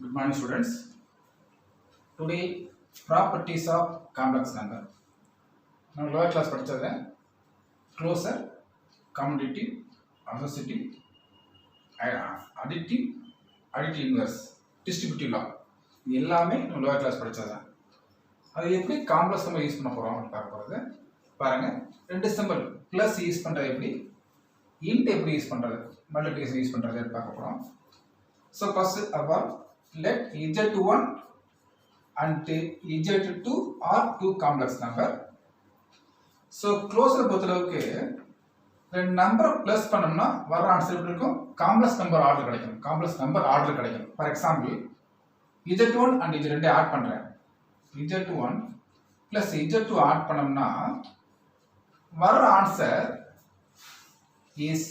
Good morning, students. Today, properties of complex number. Now, lower class படிச்சது closure, commutative, associative, additive, additive inverse, distributive law. இது எல்லாமே நம்ம lower class படிச்சது. அது எப்படி காம்ப்ளெக்ஸ் நம்பர் யூஸ் பண்ண போறோம் பார்க்க போறது. பாருங்க, ரெண்டு சிம்பல் பிளஸ் யூஸ் பண்றது எப்படி, int எப்படி யூஸ் பண்றது, மல்டிப்ளிகேஷன் யூஸ் பண்றது பார்க்க போறோம். So first of all, let z1 and z2 are two complex number. So closer பொறுத்தளவுக்கு ரெண்டு நம்பரை பிளஸ் பண்ணோம்னா வர ஆன்சர் எப்படி இருக்கும், காம்ப்ளெக்ஸ் நம்பர் ஆர்டர் கிடைக்கும். காம்ப்ளெக்ஸ் நம்பர் ஆர்டர் கிடைக்கும். For example z1 and z2 add பண்றேன். z1 plus z2 ஆட் பண்ணோம்னா வர answer is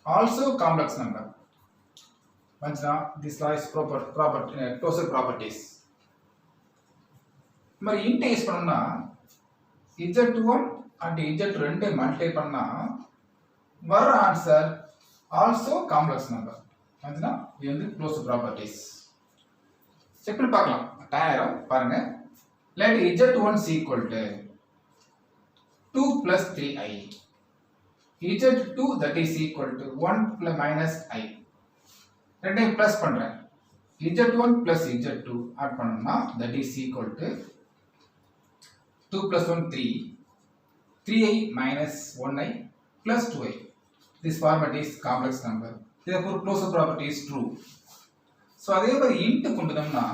also complex number. This law is closure properties. மாதிரி int யூஸ் பண்ணோம்னா z1 and z2 ரெண்டு multiply பண்ணா வர ஆன்சர் ஆல்சோ காம்ப்ளெக்ஸ் நம்பர். வந்துனா இது வந்து closure properties. செக் பண்ணி பார்க்கலாம். டயரம் பாருங்க. let z1 is equal to 2 plus 3i. z2 that is equal to 1 plus minus i. ரெண்டையும் பிளஸ் பண்றேன். z1 plus z2 ஆட் பண்ணோம்னா that is equal to 2 plus 1 3, 3i minus 1i plus 2i. This format is complex number. Therefore closure property is true. So அதே மாதிரி int கொண்டு வந்தோம்னா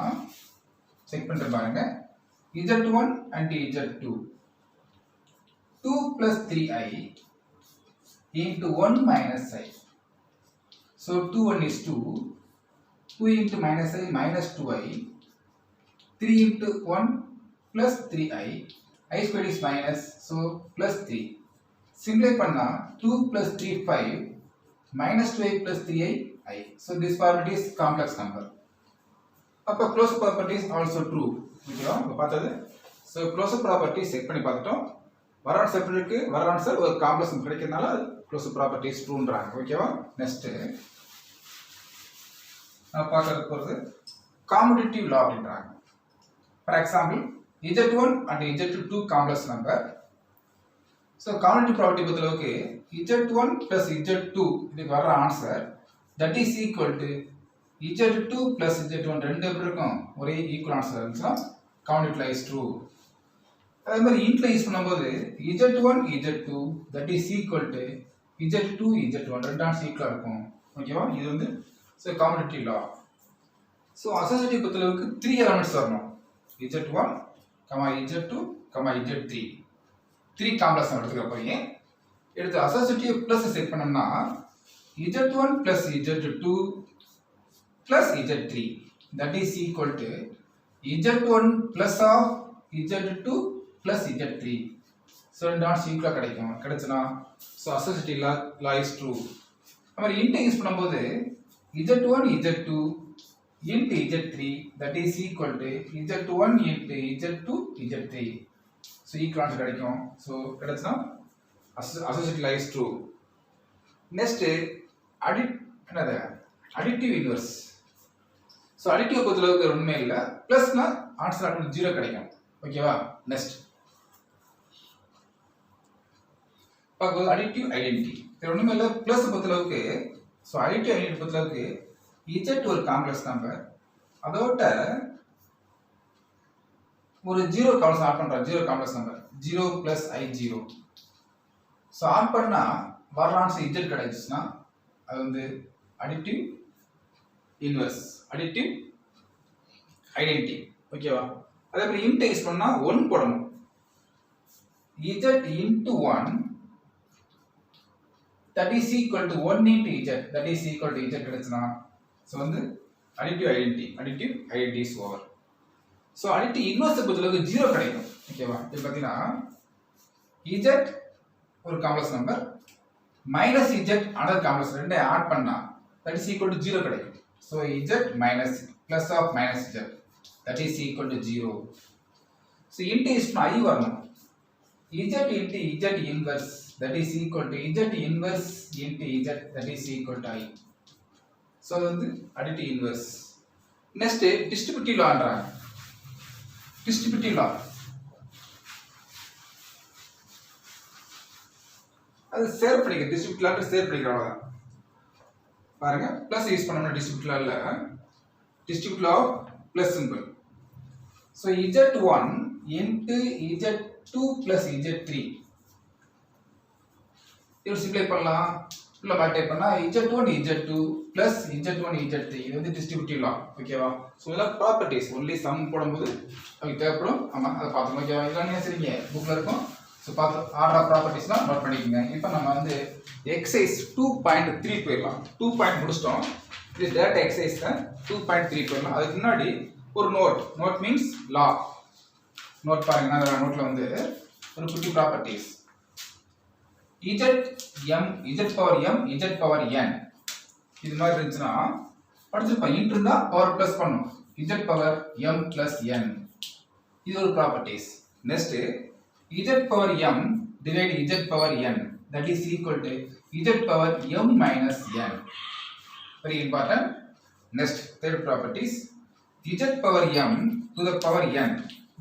check பண்ணிட்டு பாருங்க. z1 and z2 2 plus 3i into 1 minus i. So 2 1 is 2, 2 into minus i minus 2i, 3 into 1 plus 3i, I squared is minus, so plus 3. Simplify panna 2 plus 3 5, minus 2i plus 3i I. So this property is complex number. Appa closure property is also true. Okay, பார்த்தது. So closure property check பண்ணி பார்த்துட்டோம். வர answer இருக்கு, வர answer ஒரு complex number கிடைக்கிறதுனால closure property is trueன்றாங்க. ஓகேவா? Next நான் பார்க்கறது போறது commutative law அப்படின்றாங்க. For example, z1 and z2 two complex number. So commutative property பொறுத்தளவுக்கு z1 plus z2 இதுக்கு வர answer that is equal to z2 plus z1 ரெண்டு எப்படி இருக்கும், ஒரே ஈக்குவல் ஆன்சர் இருந்துச்சுன்னா commutative law is true. அதே மாதிரி int ல யூஸ் பண்ணும்போது z1 z2 that is equal to z2 z1 ரெண்டு ஆன்சர் ஈக்குவலா இருக்கும். ஓகேவா? இது வந்து so commutative law. So associative பொறுத்தளவுக்கு 3 elements வரணும். z1, z2, z3 3 complex number எடுத்துக்க போறீங்க. எடுத்து associative plus செட் பண்ணோம்னா z1 plus z2 plus z3 that is equal to z1 plus of z2 plus z3. So ரெண்டு ஆன்சர் ஈக்குவலா கிடைக்கும். கிடைச்சுனா so associative law is true. நம்ம int use பண்ணும்போது z1 z2 into z3 that is equal to z1 into z2 z3. So equal answer கிடைக்கும். So கிடைச்சா associative law is true. Next additive inverse. So additive பொறுத்தளவுக்கு ஒண்ணுமே இல்ல, பிளஸ்னா answer automatic 0 கிடைக்கும். ஓகேவா? Next பாக்குறது additive identity. இது ஒண்ணுமே இல்ல, பிளஸ் பொறுத்தளவுக்கு so additive identity பொறுத்தளவுக்கு z ஒரு காம்ப்ளெக்ஸ் நம்பர், அதோட ஒரு 0 காம்ப்ளெக்ஸ் ஆட் பண்றோம். 0 complex number 0 plus i0. So add பண்ணா வர ஆன்சர் z கிடைச்சுனா அது வந்து additive inverse, additive identity. ஓகேவா? அதே மாதிரி int யூஸ் பண்ணா 1 போடணும். z into 1 that is equal to 1 into z that is equal to z கிடைச்சுனா so வந்து additive identity is over. So additive inverse பொறுத்தளவுக்கு 0 கிடைக்கும். ஓகேவா? இது பாத்தீங்கன்னா z ஒரு complex number minus z another complex ரெண்டை ஆட் பண்ணா that is equal to 0 கிடைக்கும். So z minus plus of minus z that is equal to 0. So int is I வரணும். z into z inverse that is equal to z inverse into z that is equal to I. So வந்து additive inverse. Next distributive லான்றாங்க. Distributive law அது share பண்ணிக்க, distributive law share பண்ணிக்கிறவங்க பாருங்க. Plus use பண்ணோம்னா distributive லால distributive law of plus simple. So z1 into z2 plus z3 இது சிம்ப்ளை பண்ணலாம். உள்ள மல்டிப்ளை பண்ணா z1 z2 plus z1 z3 இது வந்து டிஸ்ட்ரிபியூட்டிவ் லா. ஓகேவா? ஸோ இதெல்லாம் ப்ராப்பர்ட்டிஸ் ஒன்லி சம் போடும்போது அதுக்கு தேவைப்படும். ஆமா அதை பார்த்துக்கோங்க. ஓகேவா? இதெல்லாம் என்ன சரிங்க புக்ல இருக்கும். ஸோ பார்த்து ஆர்டர் ஆஃப் ப்ராப்பர்ட்டிஸ்லாம் நோட் பண்ணிக்கோங்க. இப்போ நம்ம வந்து எக்ஸசைஸ் 2.3 போயிடலாம். 2 முடிச்சிட்டோம். இது டேட்டா எக்ஸசைஸ் 2.3 போயிடலாம். அதுக்கு முன்னாடி ஒரு நோட் மீன்ஸ் லா. நோட் பாருங்க. நான் நோட்ல வந்து ஒரு குட்டி properties z power m z power n இது மாதிரி இருந்துச்சுன்னா படிச்சிருப்போம். இன்ட் இருந்தா பவர் பிளஸ் பண்ணும். z power m plus n இது ஒரு properties. Next z power m divide z power n that is equal to z power m minus n. Very important. Next third properties z power m to the power n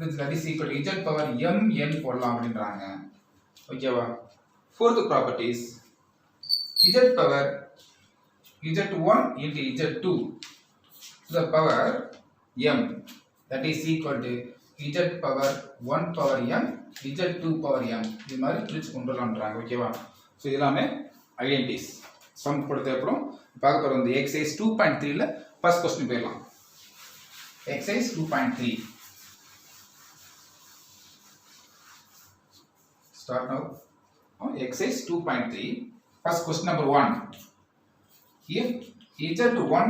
that is equal to z power m n போடலாம் அப்படின்றாங்க. ஓகேவா? Fourth properties z power z1 into z2 to the power m that is equal to z power 1 power m z2 power m இது மாதிரி பிரிச்சு கொண்டு வரலாம்ன்றாங்க. ஓகேவா? So இதெல்லாமே identities some கொடுத்த அப்புறம் பார்க்க போகிற வந்து எக்ஸசைஸ் 2.3ல ஃபர்ஸ்ட் கொஸ்டின் போயிடலாம். Exercise 2.3 start now. Exercise 2.3 first question number 1. If z1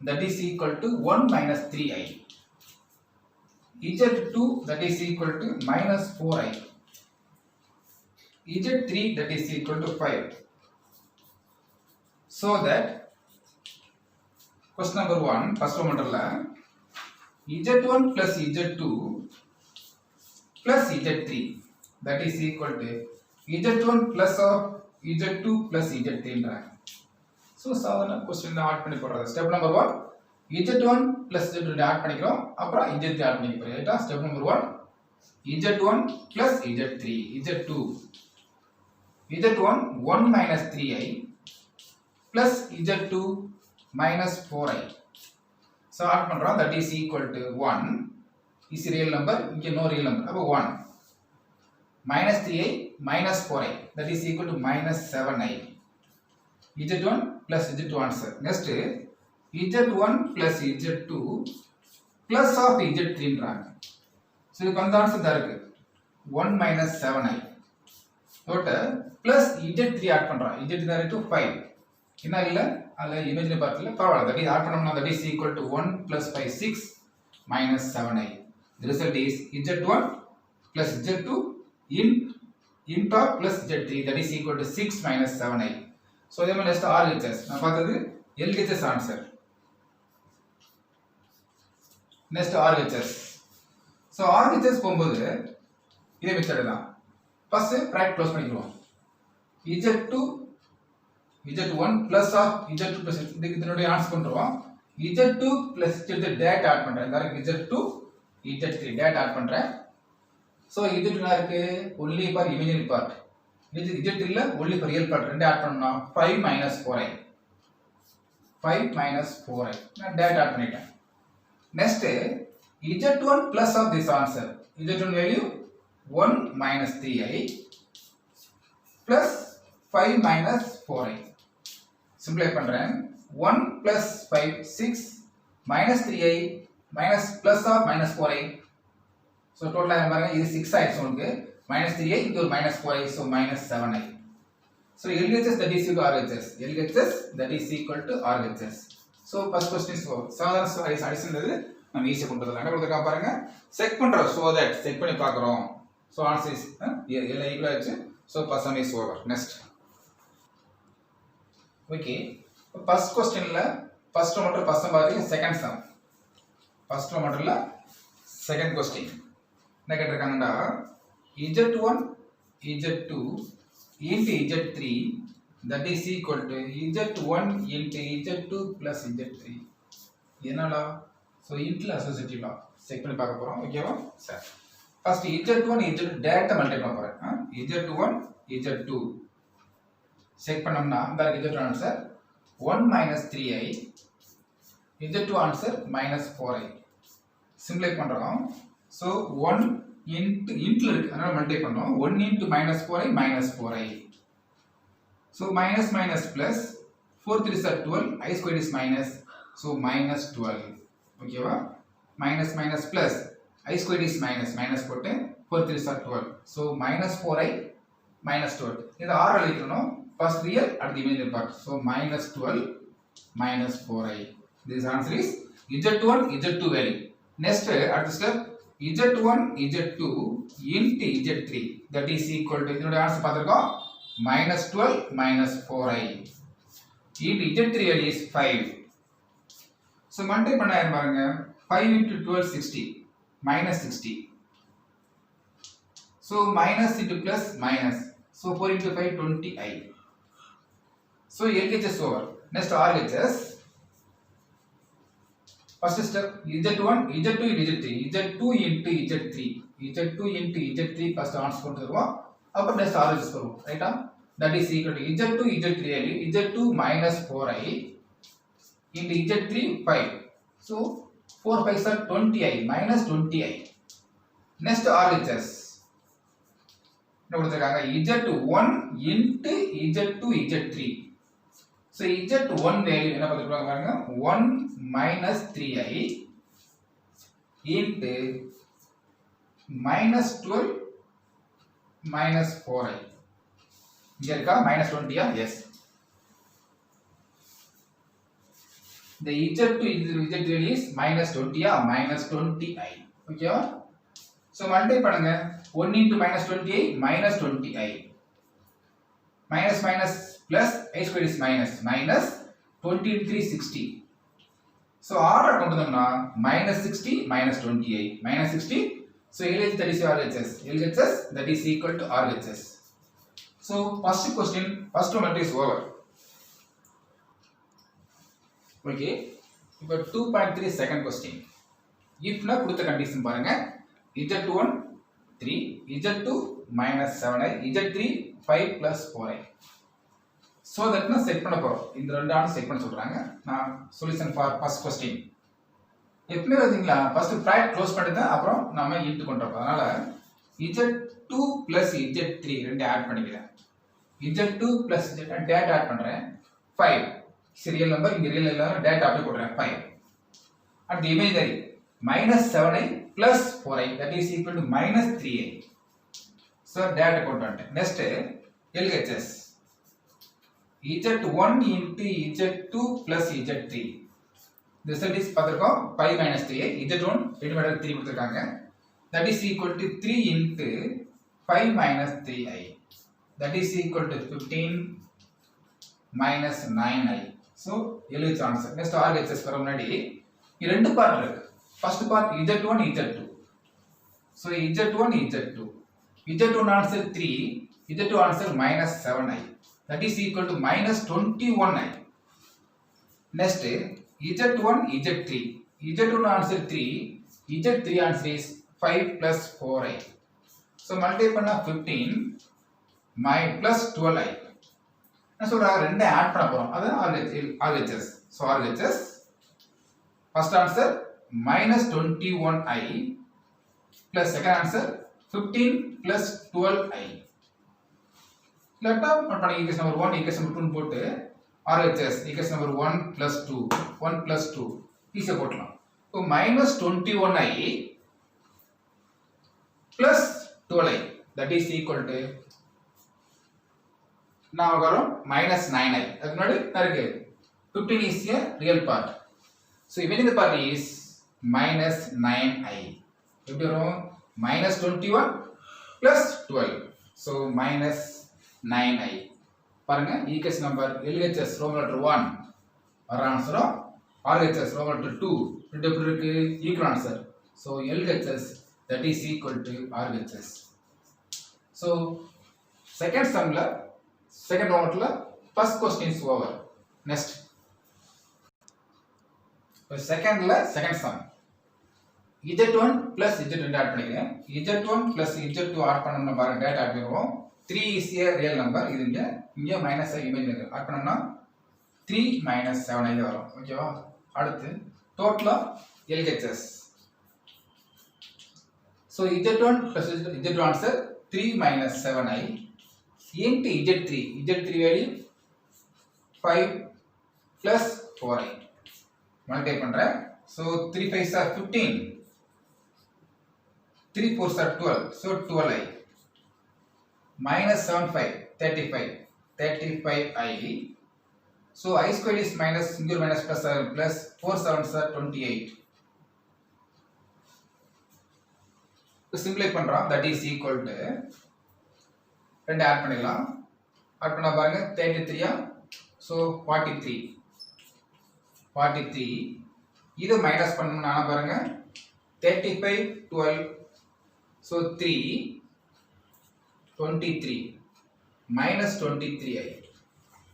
that is equal to 1 minus 3i, z2 that is equal to minus 4i, z3 that is equal to 5, so that question number 1 first one z1 plus z2 plus z3 that is equal to z1 plus of z2 plus z3 ன்றாங்க. So சாதாரண question add பண்ணி போடுறது. Step number 1 z1 plus z2 add பண்ணிக்கிறோம். அப்புறம் z3 add பண்ணி போறோம். ரைட்டா? Step number 1 z1 plus z3 z2 z1 1 minus 3i plus z2 minus 4i. So add பண்றோம். that is equal to 1 is real number. இங்க no real number. அப்போ 1 minus 3i minus 4i that is equal to minus 7i. z1 plus z2 answer. Next z1 plus z2 plus of z3 ன்றாங்க. So இதுக்கு அந்த answer தான் இருக்கு 1 minus 7i. Total plus z3 add பண்றோம். z3 தான் இருக்கு 5. என்ன இல்ல அதுல இமேஜினரி பார்ட்ல பரவாயில்லை. that is ஆட் பண்ணோம்னா that is equal to 1 plus 5 6 minus 7i. The result is z1 plus z2 int of plus z3 that is equal to 6 minus 7i. So இதே மாதிரி next RHS நான் பார்த்தது LHS answer. next RHS. so RHS போகும்போது இதே method தான். First bracket close பண்ணிடுவோம். z2 z1 plus of z2 plus இதனுடைய answer கொண்டுருவோம். z2 plus z3 that add பண்றேன். இந்த z2 z3 டேட் ஆட் பண்றேன். So இது என்ன இருக்கு only for imaginary part. இது இல்ல only for real part. ரெண்டு ஆட் பண்ணா 5 minus 4i 5 minus 4i நான் டேட் ஆட் பண்ணிட்டேன். Next z1 plus of this answer. z1 value 1 minus 3i plus 5 minus 4i. சிம்பிளை பண்றேன். 1 plus 5 6 minus 3i minus plus of minus 4i. So total பாருங்க இது 6 ஆயிடுச்சு உங்களுக்கு. minus 3i இது ஒரு minus 4i. so minus 7i. so LHS that is equal to RHS. LHS that is equal to RHS. so first question is சாதாரண addition நம்ம ஈஸியா கொண்டு வரலாம். என்ன கொடுத்திருக்காங்க பாருங்க. செக் பண்றோம். so that செக் பண்ணி பார்க்கறோம். so answer is எல்லாம் ஈக்குவல் ஆயிடுச்சு. so first one is over. next okay first questionல first one மட்டும் first பாத்தீங்க. second sum first one மட்டும்ல second question என்ன கேட்டிருக்காங்கடா z1 z2 into z3 that is equal to z1 into z2 plus z3. என்னடா so இன்ட்ல associative லா check பண்ணி பார்க்க போகிறோம். ஓகேவா sir? First Z1 Z2 டேரக்டாக multiply பண்ண போகிறேன். Z1 Z2 செக் பண்ணோம்னா இந்த Z1 answer 1 minus 3i, Z2 answer minus 4i. சிம்பிளை பண்ணுறோம். ஸோ 1 இன்ட்ல இருக்கு, அதனால மல்டிப்ளை பண்ணோம். 1 into minus 4i minus 4i. So minus minus plus 4 3s are 12, I squared is minus, so minus 12. Okay va? Minus minus plus I squared is minus, minus போட்டு 4 3s are 12, so minus 4i minus 12. இது r எழுதிக்கணும். First real at the imaginary part, so minus 12 minus 4i. This answer is Z1 Z2 value. Next at the step Z1 Z2 into Z3, that is equal to இதனுடைய answer பார்த்திருக்கோம் minus 12 minus 4i into Z3 value is 5. So multiply பண்ணா பாருங்க 5 into 12 60 minus 60. So minus into plus minus, so 4 into 5 20i. So LHS over. Next RHS. First step Z1 Z2 into Z3, Z2 into Z3, Z2 into Z3 first answer கொடுத்துருவோம். அப்புறம் next RHS பண்ணுவோம். ரைட்டா? That is equal to Z2 Z3 value, Z2 minus 4i into Z3 5. So 4 5s are 20i minus 20i. Next RHS. என்ன கொடுத்திருக்காங்க? Z1 into Z2 Z3. So Z1 value என்ன பார்த்துருக்காங்க பாருங்க 1 minus 3i into minus 12 minus 4i. இங்க இருக்கா minus 20 ah? Yes. The Z2 Z3 is minus 20 ah? Minus 20i. ஓகேவா? So multiply பண்ணுங்க 1 into minus 20i minus 20i. Minus minus plus I squared is minus, minus 20 into 3 60. So r கொண்டு வந்தோம்னா minus 60 minus 20i minus 60. So LHS that is RHS. LHS that is equal to RHS. So first question, first one is over. Okay. இப்போ 2.3 second question. If na கொடுத்த condition பாருங்க Z1 3, Z2 minus 7i, Z3 5 plus 4i. So that na set பண்ண போறோம். இந்த ரெண்டு ஆன set பண்ண சொல்றாங்க. நான் சொல்யூஷன் ஃபார் ஃபர்ஸ்ட் क्वेश्चन. எப்பவுமே பாத்தீங்களா ஃபர்ஸ்ட் பிராக்கெட் க்ளோஸ் பண்ணிட்டு அப்புறம் நாம இன்ட் கொண்டுறோம். அதனால Z2 plus Z3 ரெண்டு ஆட் பண்ணிக்கிறேன். Z2 plus Z data add பண்றேன் 5. சீரியல் நம்பர் இங்க ரியல் நம்பர் டேட்டா அப்படியே போடுறேன் 5. At the imagery minus 7i plus 4i, that is equal to minus 3i. So data போட்டு வந்துட்டேன். Next LHS Z1 into Z2 plus Z3. The result is பார்த்திருக்கோம் 5 minus 3i. Z1 readymade 3 கொடுத்திருக்காங்க. That is equal to 3 into 5 minus 3i. That is equal to 15 minus 9i. So LHS answer. Next RHS வர முன்னாடி இது ரெண்டு part இருக்கு. First part Z1 Z2. So Z1 Z2. Z1 answer 3, Z2 answer minus 7i. That is equal to minus 21i. Next Z1 Z3. Z1 answer 3, Z3 answer is 5 plus 4i. So multiply பண்ணா 15 plus 12i. நான் சொல்றேன் ரெண்டே add பண்ண போறோம். அது RHS. So RHS first answer minus 21i plus second answer 15 plus 12i. Let us equation number 1 equation number 2 போட்டு RHS equation number 1 plus 2 1 plus 2 ஈஸியா போடலாம். So minus 21i plus 12i, that is equal to now வரும் minus 9i. அதுக்கு முன்னாடி இருக்கு 15 is a real part. So imaginary part is minus 9i. எப்படி வரும் minus 21 plus 12. So minus 9i. பாருங்க equation number LHS Roman letter 1 வர ஆன்சரும் RHS Roman letter 2 ரெண்டு எப்படி இருக்கு equal answer. So LHS that is equal to RHS. So second sumல second roundல first question is over. Next secondல second sum z1 plus z2 add பண்ணிக்கிறேன். z1 plus z2 add பண்ணோம்னா பாருங்க டேட்டா ஆட் பண்ணுவோம். 3 is a real number. இது இங்க minus imaginary add பண்ணோம்னா 3 minus 7i வரும். ஓகேவா? அடுத்து டோட்டலா LHS. So z1 plus z2 answer 3 minus 7i into z3. z3 value 5 plus 4i. Multiply பண்றேன். So 3 5s are 15. 3 4s are 12. So 12i. Minus 7 5 35. 35i. So I squared is minus single minus plus 7 plus 4 7s are 28. So simplify பண்றோம். That is equal to ரெண்டு add பண்ணிடலாம். Add பண்ணா பாருங்க 33 so 43. 43 இது minus பண்ணனும்னா பாருங்க 35 12 so 3 23 minus 23i.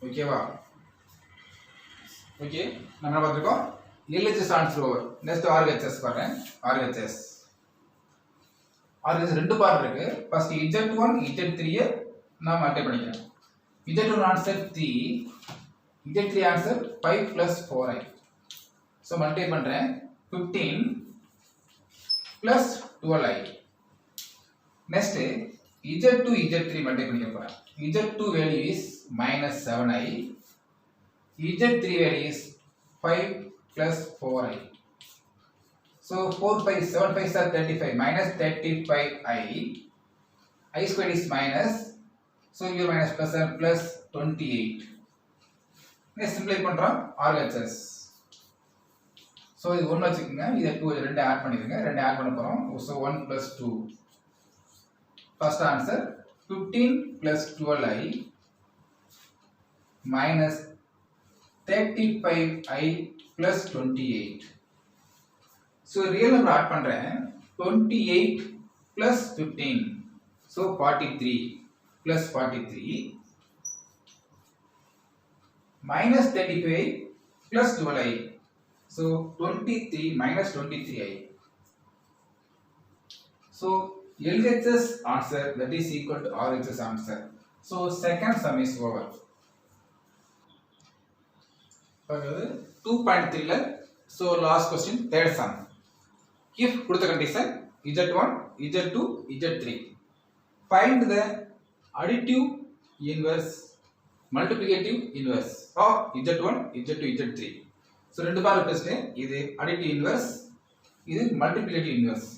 ஓகேவா? Okay நம்ம என்ன பார்த்திருக்கோம் LHS answer over. Next RHS பாருங்க. RHS ரெண்டு பார்ட் இருக்கு. ஃபர்ஸ்ட் z1 z3 நான் மல்டிப்ளை பண்ணிக்கிறேன். z1 answer 3 z3 answer 5 plus 4i. So multiply பண்றேன் 15 plus 12i. Next z2 z3 multiply பண்ணிக்க போறேன். z2 value is minus 7i. z3 value is 5 plus 4i. So 4 5 7 5 are 35 minus 35i. I squared is minus. So here minus plus 7 plus 28. Next simplify பண்றோம் RHS. So இது 1 வச்சுக்கங்க. இத 2 ரெண்டு add பண்ணிடுங்க. ரெண்டு add பண்ண போறோம். So 1 plus 2. First answer 15 plus 12i minus 35i plus 28. So real number add பண்றேன் 28 plus 15. So 43 plus 43 minus 35 plus 12i. So 23 minus 23i. So LHS answer that is equal to RHS answer. So second sum is over. 2.3 ல so last question third sum. If கொடுத்த condition z1 z2 z3 find the additive inverse multiplicative inverse of z1 z2 z3. so ரெண்டு பார் test இது additive inverse இது multiplicative inverse.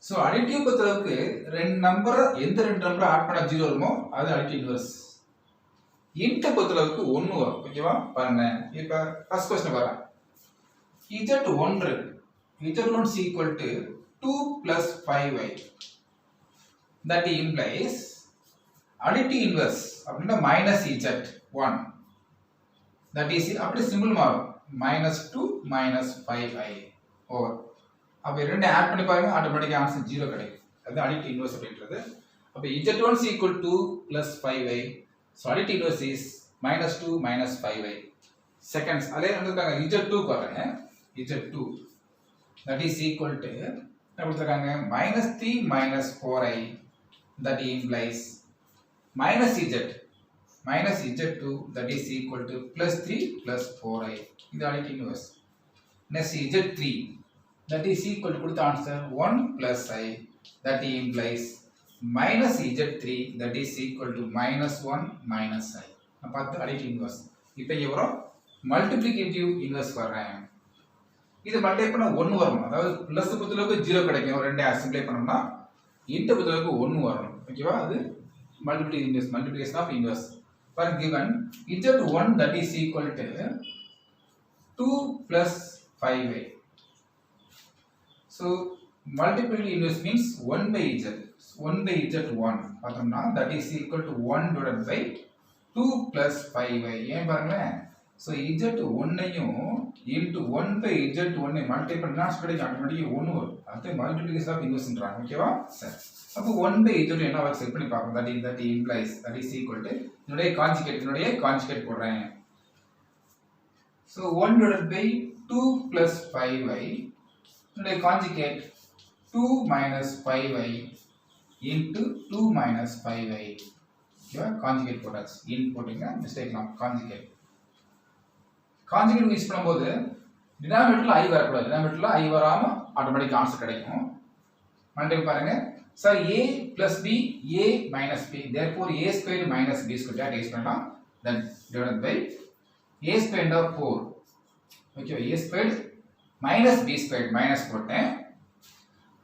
so additive பொறுத்தளவுக்கு ரெண்டு number எந்த ரெண்டு number add பண்ணா 0 வருமோ அது additive inverse. int பொறுத்தளவுக்கு 1 வரும். ஓகேவா? பாருங்க இப்போ ஃபர்ஸ்ட் क्वेश्चन பாருங்க. z1 இருக்கு. z1 is equal to 2 plus 5i. That implies additive inverse அப்படினா minus z1. That is அப்படி சிம்பிள் மாறும் minus 2 minus 5i over. அப்ப ரெண்டு ஆட் பண்ணி பாருங்க ஆட்டோமேட்டிக்கா ஆன்சர் 0 கிடைக்கும். அது additive inverse அப்படின்றது. அப்ப z1 is equal to 2 plus 5i. So additive inverse is minus 2 minus 5i. Seconds அதே வந்துட்டாங்க z2 போறேன். z2 that is equal to என்ன கொடுத்திருக்காங்க minus 3 minus 4i. that implies minus z2 that is equal to plus 3 plus 4i. இது additive inverse. Next z3 that is equal to கொடுத்த answer 1 plus i. that implies minus z3 that is equal to minus 1 minus i. நான் பார்த்து additive inverse. இப்போ இங்க வரும் multiplicative inverse வர்றேன். இது multiply பண்ணா 1 வரும். அதாவது பிளஸ் பொறுத்தளவுக்கு 0 கிடைக்கும். ரெண்டு சிம்பிளை பண்ணோம்னா இன்ட் பொறுத்தளவுக்கு 1 வரும். ஓகேவா? அது multiplication inverse, multiplication of inverse. For given z1 that is equal to 2 plus 5i. So multiplicative inverse means 1 by z. 1 by z1 பார்த்தோம்னா that is equal to 1 divided by 2 plus 5i. ஏன் பாருங்களேன். So z1 ஐயும் into 1 by z1 I multiply பண்ணா ஸ்பெடிக் ஆட்டோமேட்டிக்கா 1 வரும். அது multiplication of இன்வெர்ஸ்ன்றாங்க. ஓகேவா? சரி. அப்போ 1 by z2 என்ன வரும் செக் பண்ணி பார்ப்போம். that implies that is equal to இதனுடைய கான்ஜுகேட் போடுறேன். So 1 divided by 2 plus 5i இதனுடைய conjugate 2 minus 5y into 2 minus 5y. ஓகேவா, கான்ஜுகேட் போட்டாச்சு. இன் போட்டீங்க மிஸ்டேக் நான் கான்ஜுகேட் யூஸ் பண்ணும்போது டினாமினேட்டர்ல i வரக்கூடாது. டினாமினேட்டர்ல i வராம ஆட்டோமேட்டிக் ஆன்சர் கிடைக்கும். மல்டிபிள் பாருங்க. Sir a plus b a minus b, therefore a squared minus b squared that is பண்ணலாம். Then divided by a squared of 4. Okay, a squared minus b squared minus போட்டேன்.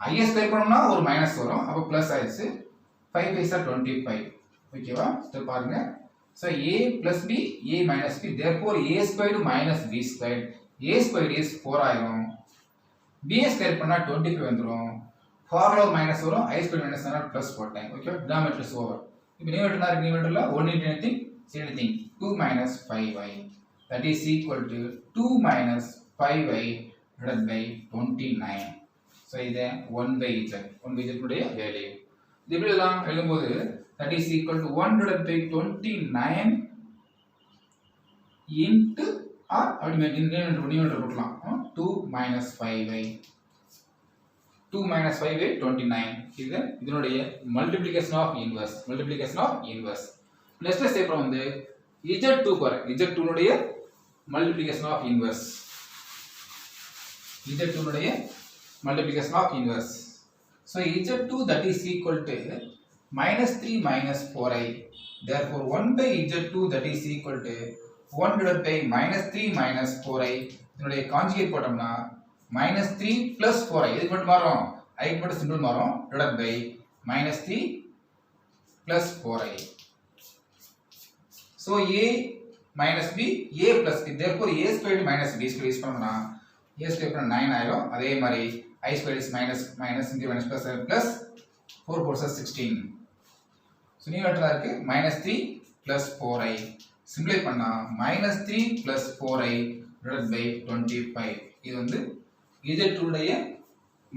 i square பண்ணோம்னா ஒரு minus வரும். அப்ப plus ஆயிடுச்சு. 5 5 are 25. ஓகேவா, step பாருங்க. So a plus b a minus b, therefore a squared minus b squared, a squared is 4 ஆயிரும். b square பண்ணா 25 வந்துரும். ஃபார்முலா மைனஸ் வரும். i ஸ்கொயர் மைனஸ் ஆனா பிளஸ் போட்டேன். Okay, denominator is over. இப்போ நியூமரேட்டர்ல 1 into anything is anything 2 minus 5y, that is equal to 2 minus 5y divided by 29. So இது 1 by z உடைய value. இது எப்படி எழுதும்போது that is equal to 1 divided by 29 into or numerator போடலாம் 2 minus 5y 29. இது இதனுடைய multiplication of inverse. Next step வந்து z2 பாரு. z2 உடைய multiplication of inverse. So z2 that is equal to minus 3 minus 4i. Therefore 1 by z2 that is equal to 1 divided by minus 3 minus 4i. இதனுடைய conjugate போட்டோம்னா minus 3 plus 4i. இது மட்டும் மாறும், i மட்டும் simple மாறும். divided by minus 3 plus 4i. So a minus b a plus b, therefore a squared minus b squared use பண்ணோம்னா a squared பண்ண 9 ஆயிரும். அதே மாதிரி i squared is minus இங்க minus plus 4 4 16. So நியூமரேட்டர்ல இருக்கு minus 3 plus 4i. சிம்பிளை பண்ணா minus 3 plus 4i divided by 25. இது வந்து z2 உடைய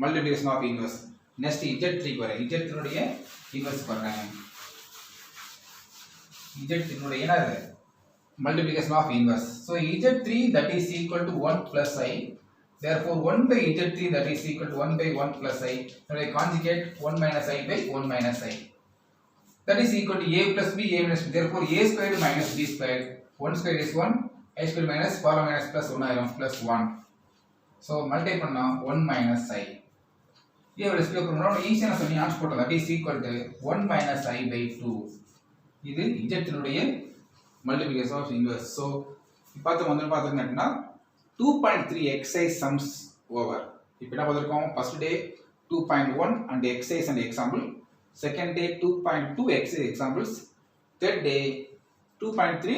multiplication of inverse. Next z3 வர z3 உடைய இன்வர்ஸ் பண்றேன். z3 உடைய என்னது multiplication of inverse. So z3 that is equal to 1 plus i. Therefore 1 by z3 that is equal to 1 by 1 plus i. So conjugate 1 minus i by 1 minus i. That is equal to a plus b a minus b. Therefore a squared minus b squared. 1 squared is 1. I squared minus 4 minus plus 1 ஆயிரும் plus 1. So multiply பண்ணா 1 minus i. இதை split பண்ணோம்னா ஈஸியான சொல்லி answer போடலாம். that is equal to 1 minus i by 2. இது z உடைய multiplication of inverse. So பார்த்தீங்கன்னா 2.3 exercise sums over. இப்போ என்ன பார்த்திருக்கோம்? first day 2.1 and exercise and example. Second day 2.2 exercise examples. Third day 2.3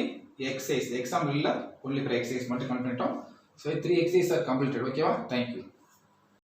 exercise example இல்ல only for exercise மட்டும் complete பண்ணிட்டோம். So 3 exercises are completed. ஓகேவா? Thank you.